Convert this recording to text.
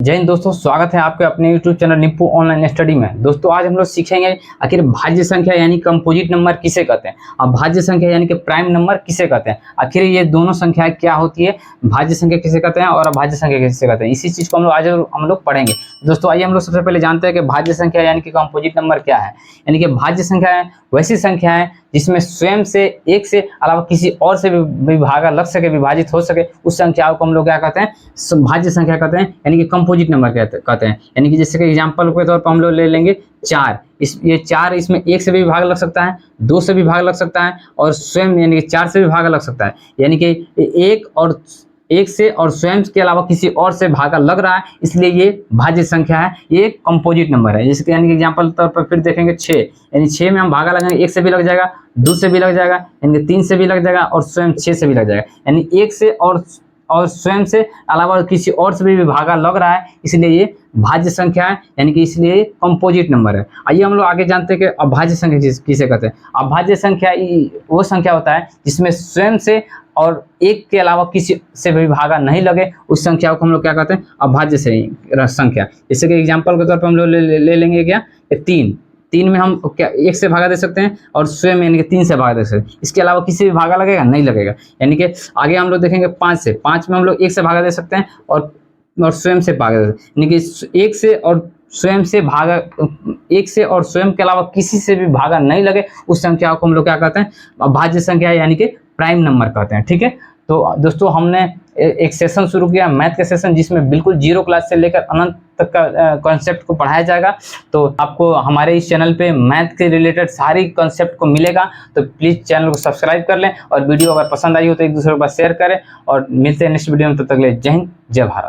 जय हिंद दोस्तों, स्वागत है आपके अपने YouTube channel Nippu online study में। दोस्तों आज हम लोग सीखेंगे आखिर भाज्य संख्या यानी कंपोजिट नंबर किसे कहते हैं और भाज्य संख्या यानी कि प्राइम नंबर किसे कहते हैं। आखिर ये दोनों संख्याएं क्या होती है, भाज्य संख्या किसे कहते हैं और अभाज्य संख्या किसे कहते हैं, इसी चीज को हम लोग पढ़ेंगे। दोस्तों आइए हम लोग सबसे पहले जानते हैं कि भाज्य संख्या यानी कि कंपोजिट नंबर क्या है। यानी कि भाज्य संख्या है वैसी संख्या है जिसमें स्वयं से एक से अलावा किसी और से भी भागा लग सके, विभाजित हो सके, उस संख्याओं को हम लोग क्या कहते हैं, भाज्य संख्या कहते हैं, यानी कि कंपोजिट नंबर कहते हैं। यानी कि जैसे कि एग्जांपल के तौर पर हम लोग ले लेंगे 4। ये 4, इसमें 1 से भी भाग लग सकता है, 2 से भी भाग लग सकता है और स्वयं यानी कि 4 से भी भाग लग सकता है। यानी कि एक से और स्वयं के अलावा किसी और से भागा लग रहा है, इसलिए ये भाज्य संख्या है, ये कंपोजिट नंबर है। जैसे कि यानी कि एग्जांपल तौर पर फिर देखेंगे 6, यानी 6 में हम भागा लगाएंगे, 1 से भी लग जाएगा, 2 से भी लग जाएगा, यानी कि 3 से भी लग जाएगा और स्वयं 6 से भी लग जाएगा। यानी 1 से और स्वयं से अलावा किसी और से भी भागा लग रहा है, इसलिए ये भाज्य संख्या है, यानी कि इसलिए कंपोजिट नंबर है। आइए हम लोग आगे जानते हैं कि अभाज्य संख्या किसे कहते हैं। अभाज्य संख्या वो संख्या होता है जिसमें स्वयं से और एक के अलावा किसी से भी भागा नहीं लगे, उस संख्या को हम लोग क्या कहते हैं, अभाज्य संख्या। जैसे कि एग्जांपल के तौर पर हम लोग ले लेंगे क्या, 3 में हम क्या 1 से भागा दे सकते हैं और स्वयं यानी कि 3 से भागा दे सकते हैं, इसके अलावा किसी भी भागा लगेगा नहीं लगेगा। यानी कि आगे हम लोग देखेंगे 5 में हम लोग 1 से भागा दे सकते हैं और स्वयं से भागा दे सकते हैं। यानी कि 1 से और स्वयं के अलावा किसी से भी भागा नहीं लगे, उस संख्या को हम लोग क्या कहते हैं, अभाज्य संख्या यानी कि प्राइम नंबर कहते हैं। ठीक है, तो दोस्तों हमने एक सेशन शुरू किया मैथ का सेशन, जिसमें बिल्कुल जीरो क्लास से लेकर अनंत तक का कॉन्सेप्ट को पढ़ाया जाएगा। तो आपको हमारे इस चैनल पे मैथ के रिलेटेड सारी कॉन्सेप्ट को मिलेगा, तो प्लीज़ चैनल को सब्सक्राइब कर लें और वीडियो अगर पसंद आई हो तो एक दूसरे के पास शेयर करें। और मिलते हैं नेक्स्ट वीडियो में, तब तक के लिए जय हिंद, जय भारत।